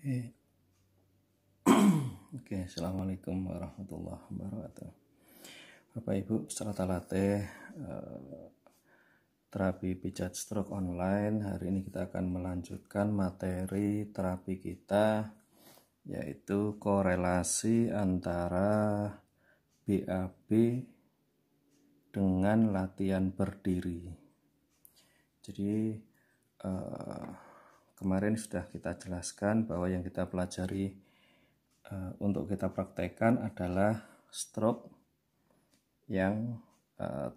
Oke, assalamualaikum warahmatullahi wabarakatuh. Bapak Ibu peserta latih terapi pijat stroke online. Hari ini kita akan melanjutkan materi terapi kita, yaitu korelasi antara BAB dengan latihan berdiri. Jadi kemarin sudah kita jelaskan bahwa yang kita pelajari untuk kita praktekkan adalah stroke yang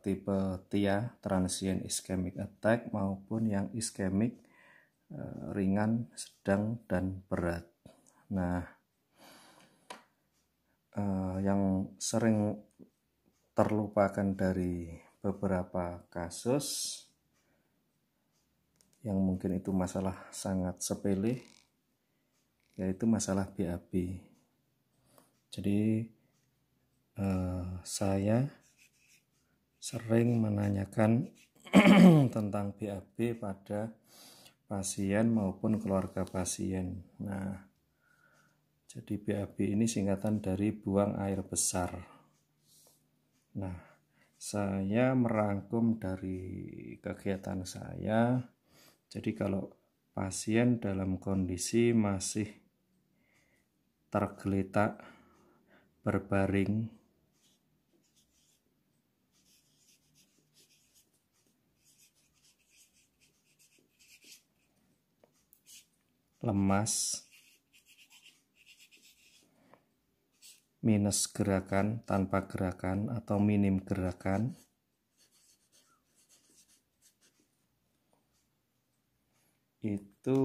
tipe TIA, transient ischemic attack, maupun yang ischemic ringan, sedang, dan berat. Nah, yang sering terlupakan dari beberapa kasus yang mungkin itu masalah sangat sepele, yaitu masalah BAB. Jadi saya sering menanyakan tentang BAB pada pasien maupun keluarga pasien. Nah, jadi BAB ini singkatan dari buang air besar. Nah, saya merangkum dari kegiatan saya. Jadi kalau pasien dalam kondisi masih tergeletak berbaring, lemas, minus gerakan, tanpa gerakan, atau minim gerakan, itu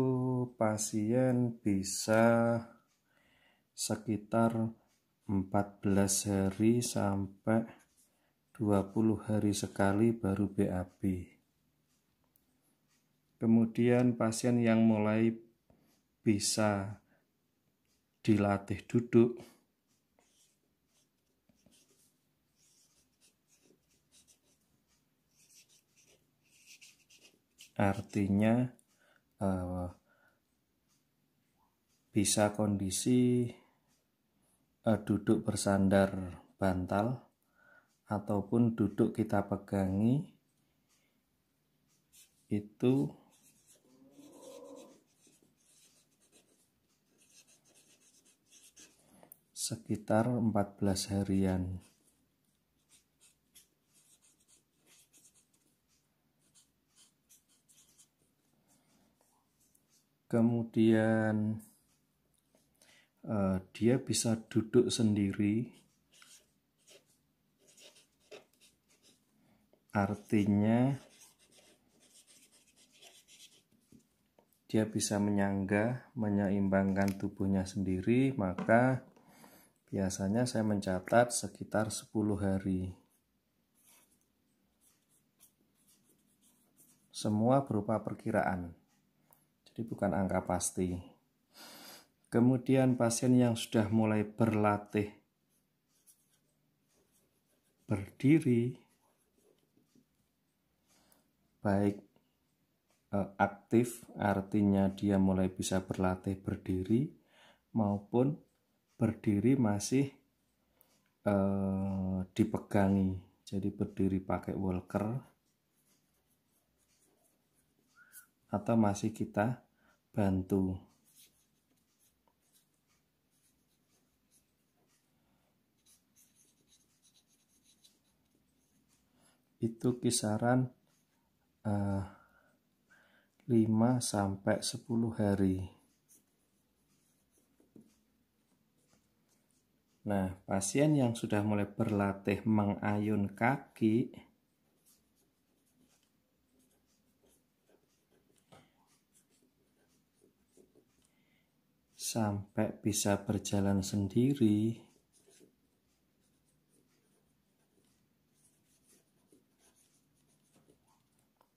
pasien bisa sekitar 14 hari sampai 20 hari sekali baru BAB. Kemudian pasien yang mulai bisa dilatih duduk, artinya bisa kondisi duduk bersandar bantal ataupun duduk kita pegangi, itu sekitar 14 harian. Kemudian dia bisa duduk sendiri, artinya dia bisa menyangga, menyeimbangkan tubuhnya sendiri, maka biasanya saya mencatat sekitar 10 hari. Semua berupa perkiraan, jadi bukan angka pasti. Kemudian pasien yang sudah mulai berlatih berdiri, baik aktif, artinya dia mulai bisa berlatih berdiri, maupun berdiri masih dipegangi, jadi berdiri pakai walker, atau masih kita bantu. Itu kisaran 5 sampai 10 hari. Nah, pasien yang sudah mulai berlatih mengayun kaki, sampai bisa berjalan sendiri,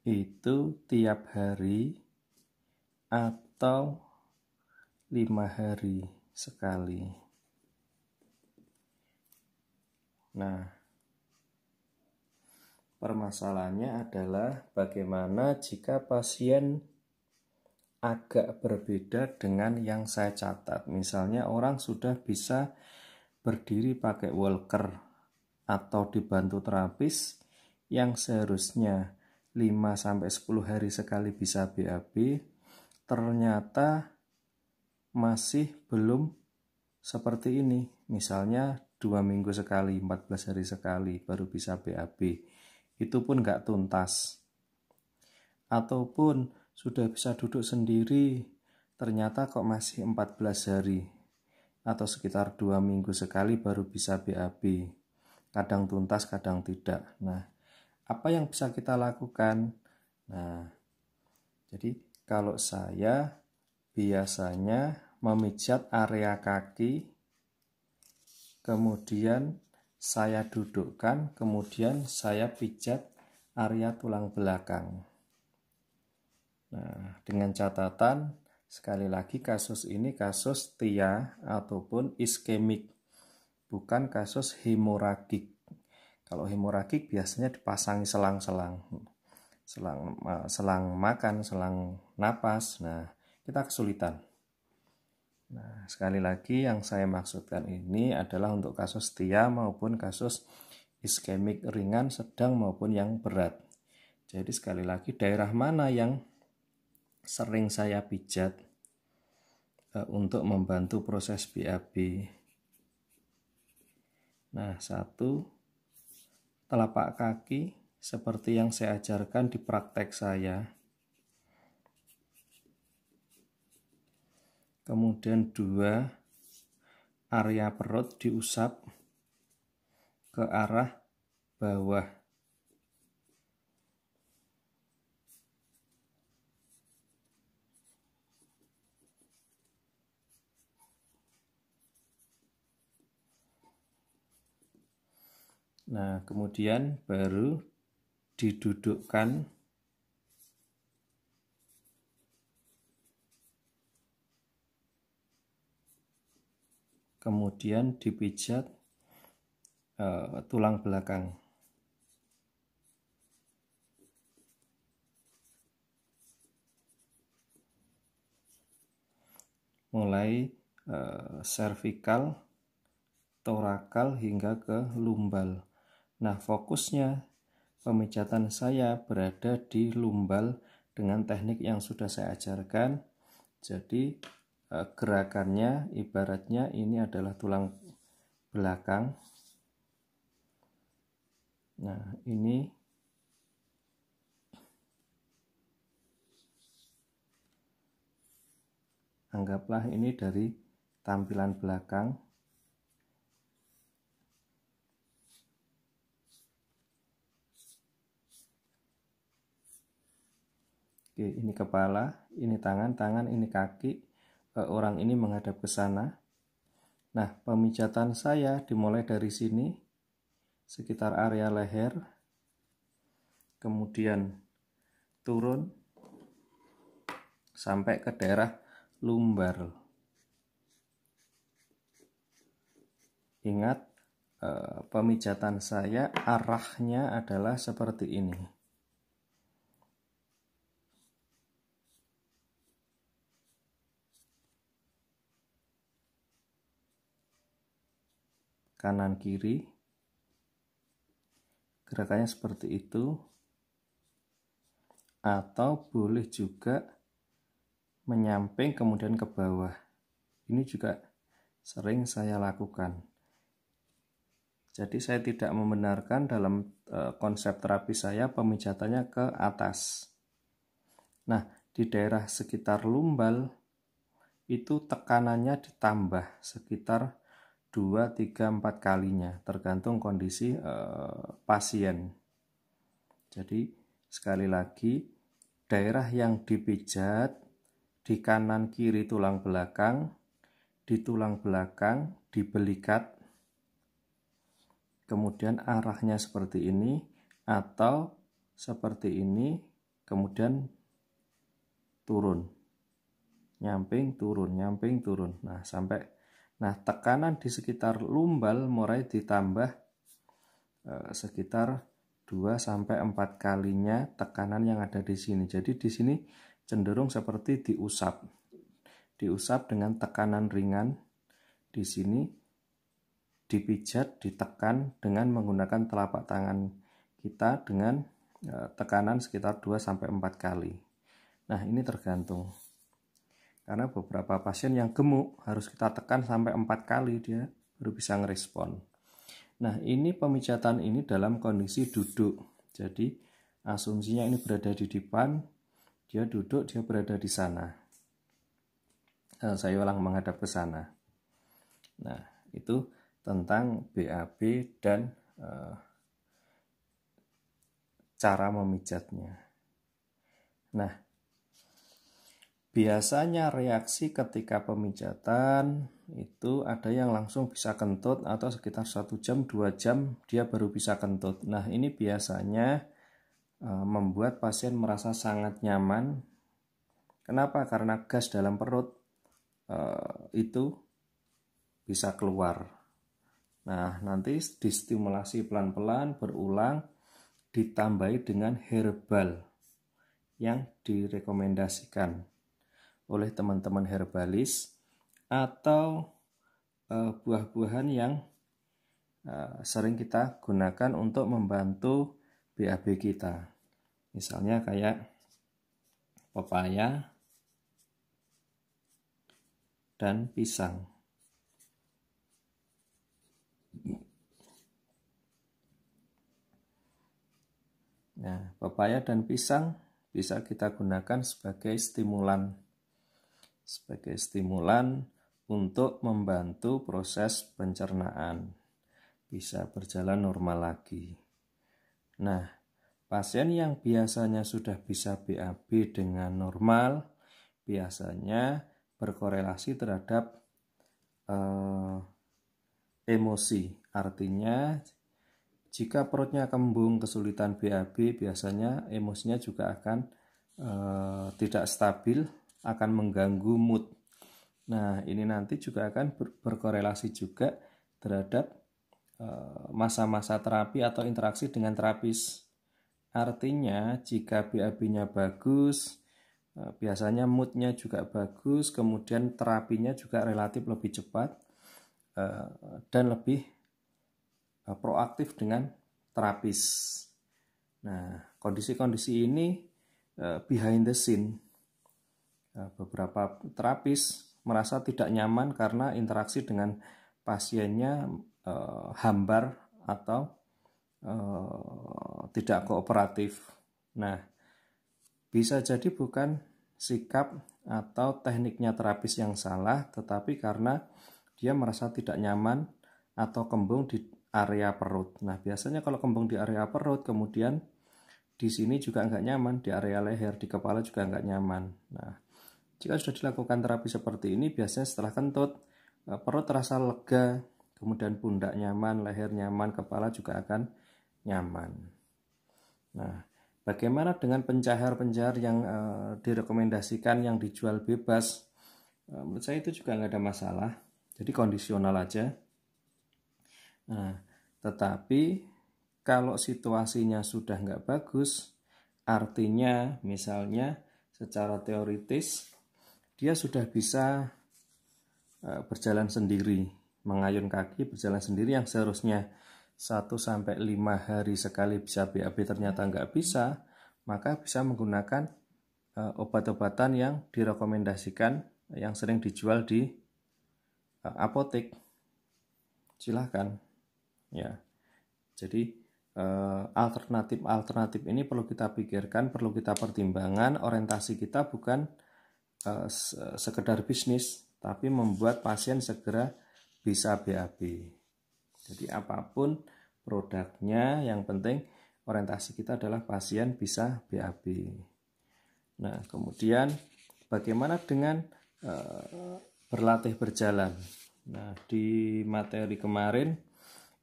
itu tiap hari atau 5 hari sekali. Nah, permasalahannya adalah bagaimana jika pasien agak berbeda dengan yang saya catat. Misalnya orang sudah bisa berdiri pakai walker atau dibantu terapis yang seharusnya 5-10 hari sekali bisa BAB, ternyata masih belum seperti ini. Misalnya 2 minggu sekali, 14 hari sekali baru bisa BAB. Itu pun nggak tuntas. Ataupun sudah bisa duduk sendiri, ternyata kok masih 14 hari atau sekitar 2 minggu sekali baru bisa BAB. Kadang tuntas, kadang tidak. Nah, apa yang bisa kita lakukan? Nah, jadi kalau saya biasanya memijat area kaki, kemudian saya dudukkan, kemudian saya pijat area tulang belakang. Nah, dengan catatan, sekali lagi kasus ini kasus TIA ataupun iskemik, bukan kasus hemoragik. Kalau hemoragik biasanya dipasangi selang makan, selang napas. Nah, kita kesulitan. Nah, sekali lagi yang saya maksudkan ini adalah untuk kasus TIA maupun kasus iskemik ringan, sedang maupun yang berat. Jadi sekali lagi daerah mana yang sering saya pijat untuk membantu proses BAB. Nah, 1, telapak kaki seperti yang saya ajarkan di praktek saya. Kemudian 2, area perut diusap ke arah bawah. Nah, kemudian baru didudukkan, kemudian dipijat tulang belakang. Mulai servikal, torakal hingga ke lumbal. Nah, fokusnya pemijatan saya berada di lumbal dengan teknik yang sudah saya ajarkan. Jadi gerakannya ibaratnya ini adalah tulang belakang. Nah, ini anggaplah ini dari tampilan belakang. Oke, ini kepala, ini tangan, ini kaki. Orang ini menghadap ke sana. Nah, pemijatan saya dimulai dari sini, sekitar area leher, kemudian turun sampai ke daerah lumbar. Ingat, pemijatan saya arahnya adalah seperti ini. Kanan kiri, gerakannya seperti itu, atau boleh juga menyamping kemudian ke bawah. Ini juga sering saya lakukan. Jadi saya tidak membenarkan dalam konsep terapi saya pemijatannya ke atas. Nah, di daerah sekitar lumbal itu tekanannya ditambah sekitar 2, 3, 4 kalinya tergantung kondisi pasien. Jadi sekali lagi, daerah yang dipijat di kanan kiri tulang belakang, di tulang belakang di belikat, kemudian arahnya seperti ini atau seperti ini, kemudian turun, nyamping turun, nyamping turun. Nah, tekanan di sekitar lumbal mulai ditambah sekitar 2-4 kalinya tekanan yang ada di sini. Jadi di sini cenderung seperti diusap. Diusap dengan tekanan ringan. Di sini dipijat, ditekan dengan menggunakan telapak tangan kita dengan tekanan sekitar 2-4 kali. Nah, ini tergantung. Karena beberapa pasien yang gemuk harus kita tekan sampai 4 kali dia baru bisa ngerespon. Nah, ini pemijatan ini dalam kondisi duduk. Jadi, asumsinya ini berada di depan, dia duduk, dia berada di sana. Saya ulang, menghadap ke sana. Nah, itu tentang BAB dan cara memijatnya. Nah, biasanya reaksi ketika pemijatan itu ada yang langsung bisa kentut atau sekitar 1 jam, 2 jam dia baru bisa kentut. Nah, ini biasanya membuat pasien merasa sangat nyaman. Kenapa? Karena gas dalam perut itu bisa keluar. Nah, nanti distimulasi pelan-pelan, berulang, ditambahi dengan herbal yang direkomendasikan oleh teman-teman herbalis atau buah-buahan yang sering kita gunakan untuk membantu BAB kita. Misalnya kayak pepaya dan pisang. Nah, pepaya dan pisang bisa kita gunakan sebagai stimulan untuk membantu proses pencernaan bisa berjalan normal lagi. Nah, pasien yang biasanya sudah bisa BAB dengan normal biasanya berkorelasi terhadap emosi. Artinya jika perutnya kembung, kesulitan BAB, biasanya emosinya juga akan tidak stabil, akan mengganggu mood. Nah, ini nanti juga akan berkorelasi juga terhadap masa-masa terapi atau interaksi dengan terapis. Artinya jika BAB-nya bagus, biasanya moodnya juga bagus, kemudian terapinya juga relatif lebih cepat dan lebih proaktif dengan terapis. Nah, kondisi-kondisi ini behind the scene. Beberapa terapis merasa tidak nyaman karena interaksi dengan pasiennya hambar atau tidak kooperatif. Nah, bisa jadi bukan sikap atau tekniknya terapis yang salah, tetapi karena dia merasa tidak nyaman atau kembung di area perut. Nah, biasanya kalau kembung di area perut, kemudian di sini juga nggak nyaman, di area leher, di kepala juga nggak nyaman. Nah, jika sudah dilakukan terapi seperti ini, biasanya setelah kentut, perut terasa lega, kemudian pundak nyaman, leher nyaman, kepala juga akan nyaman. Nah, bagaimana dengan pencahar-pencahar yang direkomendasikan yang dijual bebas? Menurut saya itu juga nggak ada masalah. Jadi kondisional aja. Nah, tetapi kalau situasinya sudah nggak bagus, artinya misalnya secara teoritis dia sudah bisa berjalan sendiri, mengayun kaki, berjalan sendiri yang seharusnya 1-5 hari sekali bisa BAB ternyata nggak bisa, maka bisa menggunakan obat-obatan yang direkomendasikan yang sering dijual di apotek. Silahkan ya. Jadi alternatif ini perlu kita pikirkan, perlu kita pertimbangkan. Orientasi kita bukan sekedar bisnis, tapi membuat pasien segera bisa BAB. Jadi apapun produknya, yang penting orientasi kita adalah pasien bisa BAB. Nah, kemudian bagaimana dengan berlatih berjalan? Nah, di materi kemarin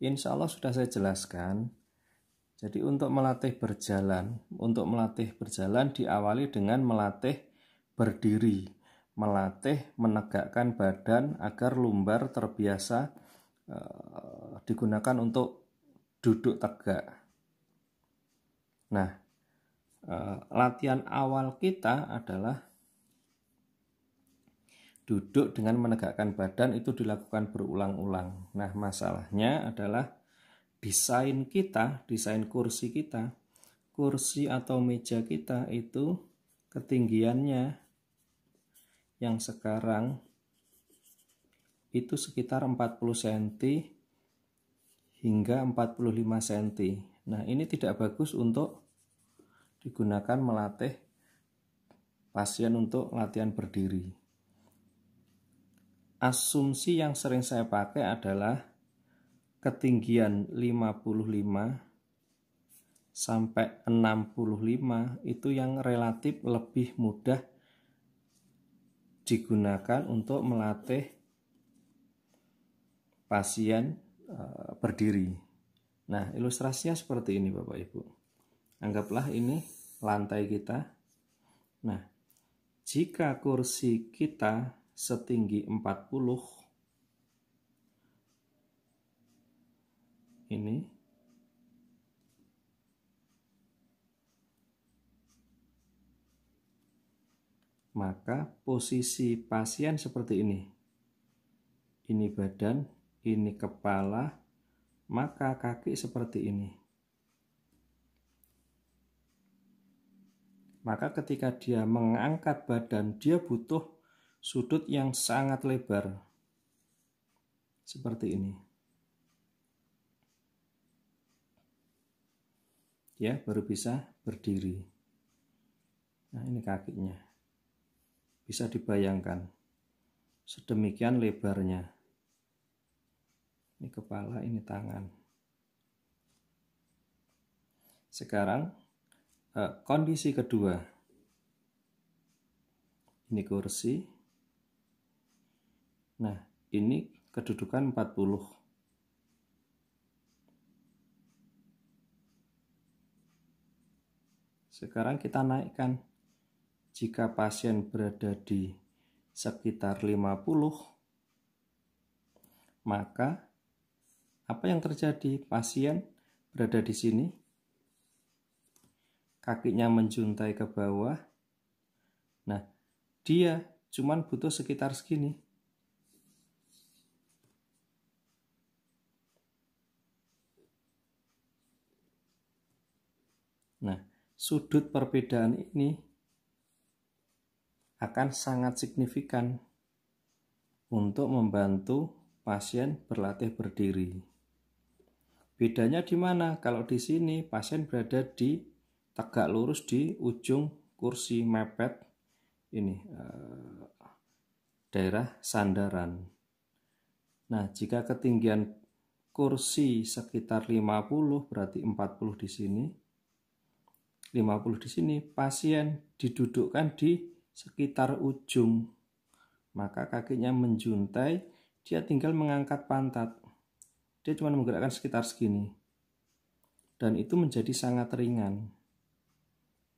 insya Allah sudah saya jelaskan. Jadi untuk melatih berjalan diawali dengan melatih berdiri, melatih menegakkan badan agar lumbar terbiasa digunakan untuk duduk tegak. Nah, latihan awal kita adalah duduk dengan menegakkan badan, itu dilakukan berulang-ulang. Nah, masalahnya adalah desain kursi kita, kursi atau meja kita itu ketinggiannya yang sekarang itu sekitar 40 cm hingga 45 cm. Nah, ini tidak bagus untuk digunakan melatih pasien untuk latihan berdiri. Asumsi yang sering saya pakai adalah ketinggian 55 sampai 65 itu yang relatif lebih mudah digunakan untuk melatih pasien berdiri. Nah, ilustrasinya seperti ini Bapak Ibu. Anggaplah ini lantai kita. Nah, jika kursi kita setinggi 40 ini, maka posisi pasien seperti ini. Ini badan, ini kepala, maka kaki seperti ini. Maka ketika dia mengangkat badan, dia butuh sudut yang sangat lebar seperti ini. Ya, baru bisa berdiri. Nah, ini kakinya. Bisa dibayangkan sedemikian lebarnya. Ini kepala, ini tangan. Sekarang kondisi kedua. Ini kursi. Nah, ini kedudukan 40. Sekarang kita naikkan. Jika pasien berada di sekitar 50, maka apa yang terjadi? Pasien berada di sini, kakinya menjuntai ke bawah. Nah, dia cuman butuh sekitar segini. Nah, sudut perbedaan ini akan sangat signifikan untuk membantu pasien berlatih berdiri. Bedanya di mana? Kalau di sini pasien berada di tegak lurus di ujung kursi, mepet ini daerah sandaran. Nah, jika ketinggian kursi sekitar 50, berarti 40 di sini. 50 di sini, pasien didudukkan di sekitar ujung, maka kakinya menjuntai, dia tinggal mengangkat pantat, dia cuma menggerakkan sekitar segini, dan itu menjadi sangat ringan.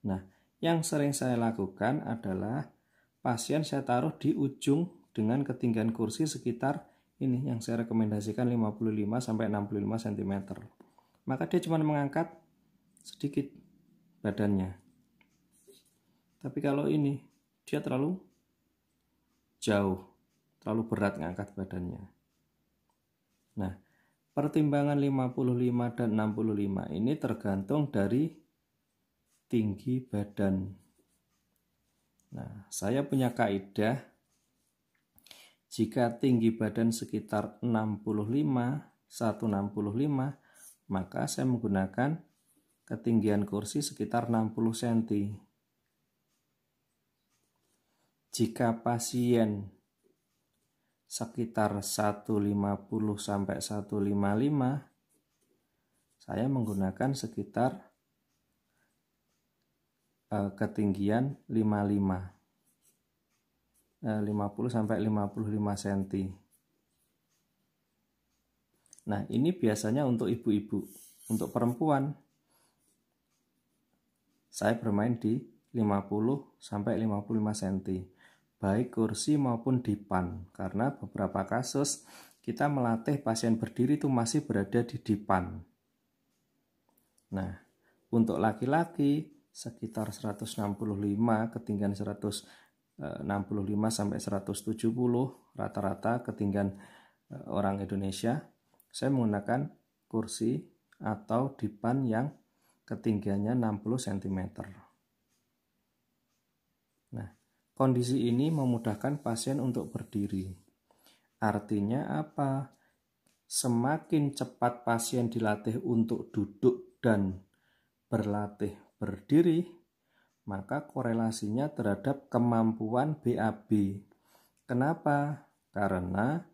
Nah, yang sering saya lakukan adalah pasien saya taruh di ujung dengan ketinggian kursi sekitar ini, yang saya rekomendasikan 55 sampai 65 cm. Maka dia cuma mengangkat sedikit badannya. Tapi kalau ini dia terlalu jauh, terlalu berat ngangkat badannya. Nah, pertimbangan 55 dan 65 ini tergantung dari tinggi badan. Nah, saya punya kaidah, jika tinggi badan sekitar 165, maka saya menggunakan ketinggian kursi sekitar 60 cm. Jika pasien sekitar 150 sampai 155, saya menggunakan sekitar ketinggian 50 sampai 55 cm. Nah, ini biasanya untuk ibu-ibu. Untuk perempuan, saya bermain di 50 sampai 55 cm. Baik kursi maupun dipan, karena beberapa kasus kita melatih pasien berdiri itu masih berada di dipan. Nah, untuk laki-laki sekitar 165, ketinggian 165 sampai 170 rata-rata ketinggian orang Indonesia. Saya menggunakan kursi atau dipan yang ketinggiannya 60 cm. Nah, kondisi ini memudahkan pasien untuk berdiri. Artinya apa? Semakin cepat pasien dilatih untuk duduk dan berlatih berdiri, maka korelasinya terhadap kemampuan BAB. Kenapa? Karena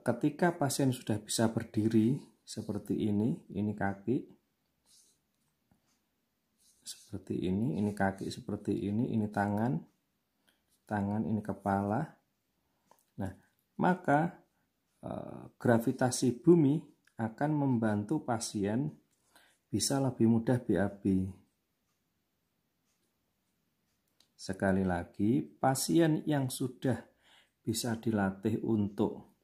ketika pasien sudah bisa berdiri seperti ini kaki, seperti ini kaki seperti ini tangan, ini kepala. Nah, maka gravitasi bumi akan membantu pasien bisa lebih mudah BAB. Sekali lagi, pasien yang sudah bisa dilatih untuk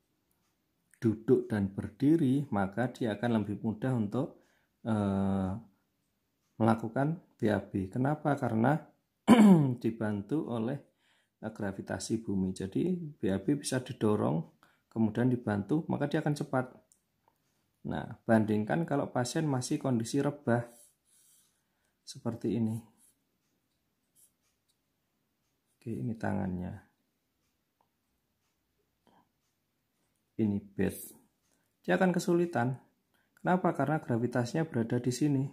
duduk dan berdiri, maka dia akan lebih mudah untuk melakukan BAB. Kenapa? Karena dibantu oleh gravitasi bumi. Jadi BAB bisa didorong, kemudian dibantu, maka dia akan cepat. Nah, bandingkan kalau pasien masih kondisi rebah seperti ini. Oke, ini tangannya. Ini bed. Dia akan kesulitan. Kenapa? Karena gravitasinya berada di sini.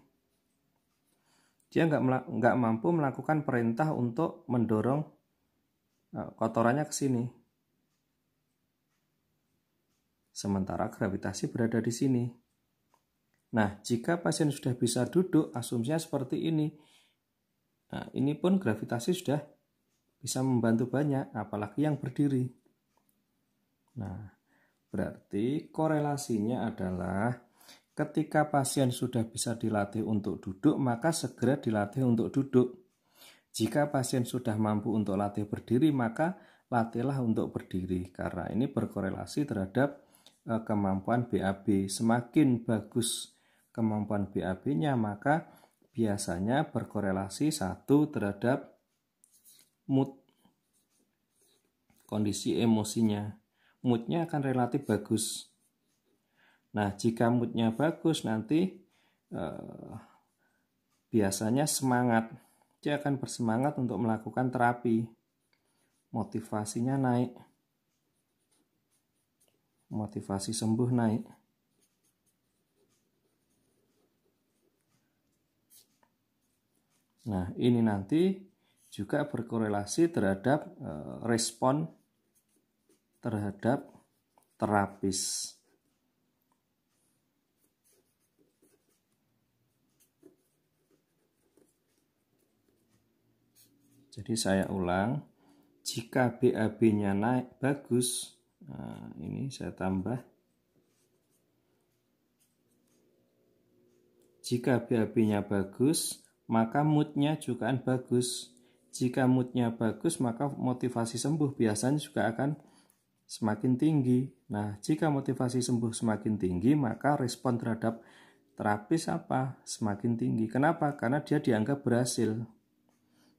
Dia nggak mampu melakukan perintah untuk mendorong kotorannya ke sini. Sementara gravitasi berada di sini. Nah, jika pasien sudah bisa duduk, asumsinya seperti ini. Nah, ini pun gravitasi sudah bisa membantu banyak, apalagi yang berdiri. Nah, berarti korelasinya adalah ketika pasien sudah bisa dilatih untuk duduk, maka segera dilatih untuk duduk. Jika pasien sudah mampu untuk latih berdiri, maka latihlah untuk berdiri. Karena ini berkorelasi terhadap kemampuan BAB. Semakin bagus kemampuan BAB-nya, maka biasanya berkorelasi satu terhadap mood, kondisi emosinya. Moodnya akan relatif bagus. Nah, jika moodnya bagus, nanti biasanya semangat. Dia akan bersemangat untuk melakukan terapi. Motivasinya naik. Motivasi sembuh naik. Nah, ini nanti juga berkorelasi terhadap respon terhadap terapis. Jadi saya ulang, jika BAB-nya naik bagus, nah ini saya tambah. Jika BAB-nya bagus, maka mood-nya juga akan bagus. Jika mood-nya bagus, maka motivasi sembuh biasanya juga akan semakin tinggi. Nah, jika motivasi sembuh semakin tinggi, maka respon terhadap terapis apa? Semakin tinggi. Kenapa? Karena dia dianggap berhasil.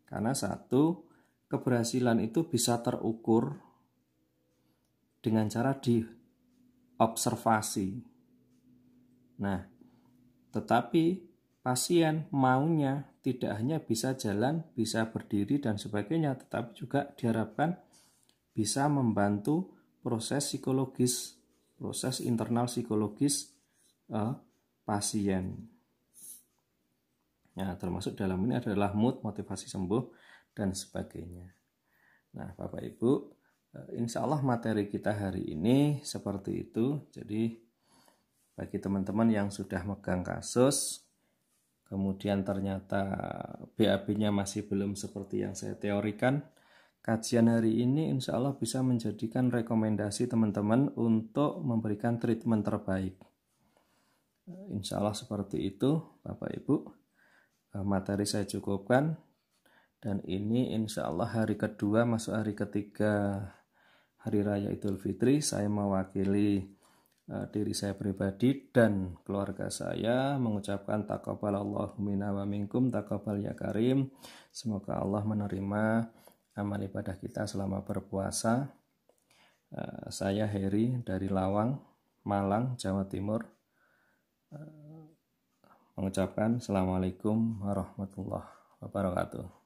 Karena satu, keberhasilan itu bisa terukur dengan cara diobservasi. Nah, tetapi pasien maunya tidak hanya bisa jalan, bisa berdiri dan sebagainya, tetapi juga diharapkan bisa membantu proses psikologis, proses internal psikologis pasien. Nah, termasuk dalam ini adalah mood, motivasi sembuh, dan sebagainya. Nah, Bapak Ibu, insya Allah materi kita hari ini seperti itu. Jadi, bagi teman-teman yang sudah megang kasus, kemudian ternyata BAB-nya masih belum seperti yang saya teorikan, kajian hari ini insya Allah bisa menjadikan rekomendasi teman-teman untuk memberikan treatment terbaik. Insya Allah seperti itu, Bapak Ibu. Materi saya cukupkan, dan ini insya Allah hari kedua masuk hari ketiga Hari Raya Idul Fitri. Saya mewakili diri saya pribadi dan keluarga saya mengucapkan taqabbalallahu minna wa minkum, taqabbal ya karim. Semoga Allah menerima amal ibadah kita selama berpuasa. Saya Heri dari Lawang, Malang, Jawa Timur, mengucapkan Assalamualaikum warahmatullahi wabarakatuh.